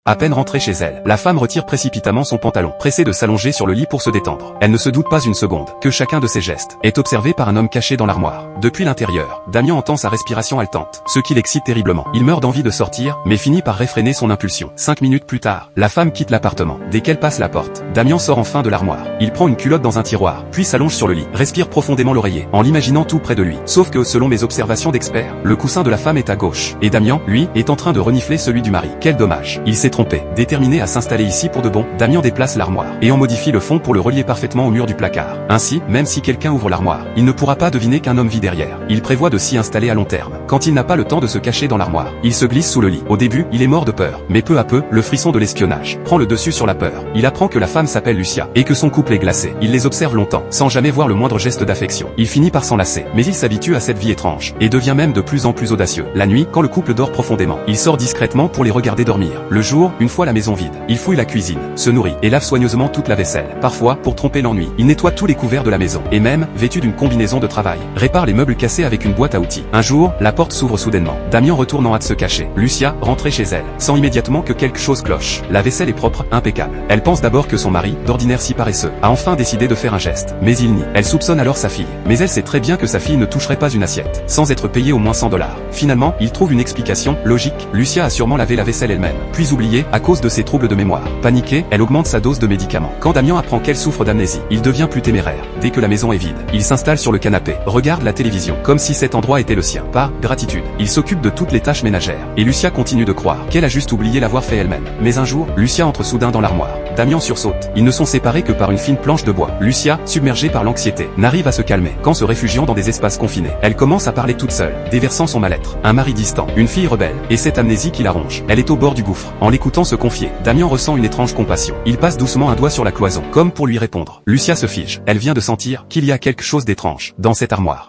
À peine rentrée chez elle, la femme retire précipitamment son pantalon, pressée de s'allonger sur le lit pour se détendre. Elle ne se doute pas une seconde que chacun de ses gestes est observé par un homme caché dans l'armoire. Depuis l'intérieur, Damien entend sa respiration haletante, ce qui l'excite terriblement. Il meurt d'envie de sortir, mais finit par réfréner son impulsion. 5 minutes plus tard, la femme quitte l'appartement. Dès qu'elle passe la porte, Damien sort enfin de l'armoire. Il prend une culotte dans un tiroir, puis s'allonge sur le lit, respire profondément l'oreiller, en l'imaginant tout près de lui. Sauf que, selon mes observations d'experts, le coussin de la femme est à gauche, et Damien, lui, est en train de renifler celui du mari. Quel dommage. Il s'est trompé. Déterminé à s'installer ici pour de bon, Damien déplace l'armoire, et en modifie le fond pour le relier parfaitement au mur du placard. Ainsi, même si quelqu'un ouvre l'armoire, il ne pourra pas deviner qu'un homme vit derrière. Il prévoit de s'y installer à long terme. Quand il n'a pas le temps de se cacher dans l'armoire, il se glisse sous le lit. Au début, il est mort de peur, mais peu à peu, le frisson de l'espionnage prend le dessus sur la peur. Il apprend que la femme s'appelle Lucia, et que son couple est glacé. Il les observe longtemps, sans jamais voir le moindre geste d'affection. Il finit par s'en lasser, mais il s'habitue à cette vie étrange, et devient même de plus en plus audacieux. La nuit, quand le couple dort profondément, il sort discrètement pour les regarder dormir. Le jour, une fois la maison vide, il fouille la cuisine, se nourrit, et lave soigneusement toute la vaisselle. Parfois, pour tromper l'ennui, il nettoie tous les couverts de la maison, et même, vêtu d'une combinaison de travail, répare les meubles cassés avec une boîte à outils. Un jour, la porte s'ouvre soudainement. Damien retourne en hâte se cacher. Lucia, rentrée chez elle, sent immédiatement que quelque chose cloche. La vaisselle est propre, impeccable. Elle pense d'abord que son mari, d'ordinaire si paresseux, a enfin décidé de faire un geste. Mais il nie. Elle soupçonne alors sa fille. Mais elle sait très bien que sa fille ne toucherait pas une assiette, sans être payée au moins $100. Finalement, il trouve une explication logique. Lucia a sûrement lavé la vaisselle elle-même, puis oublié, à cause de ses troubles de mémoire. Paniquée, elle augmente sa dose de médicaments. Quand Damien apprend qu'elle souffre d'amnésie, il devient plus téméraire. Dès que la maison est vide, il s'installe sur le canapé, regarde la télévision, comme si cet endroit était le sien. Par gratitude, il s'occupe de toutes les tâches ménagères. Et Lucia continue de croire qu'elle a juste oublié l'avoir fait elle-même. Mais un jour, Lucia entre soudain dans l'armoire. Damien sursaute. Ils ne sont séparés que par une fine planche de bois. Lucia, submergée par l'anxiété, n'arrive à se calmer qu'en se réfugiant dans des espaces confinés. Elle commence à parler toute seule, déversant son mal-être. Un mari distant, une fille rebelle, et cette amnésie qui la ronge. Elle est au bord du gouffre. En l'écoutant se confier, Damien ressent une étrange compassion. Il passe doucement un doigt sur la cloison, comme pour lui répondre. Lucia se fige. Elle vient de sentir qu'il y a quelque chose d'étrange dans cette armoire.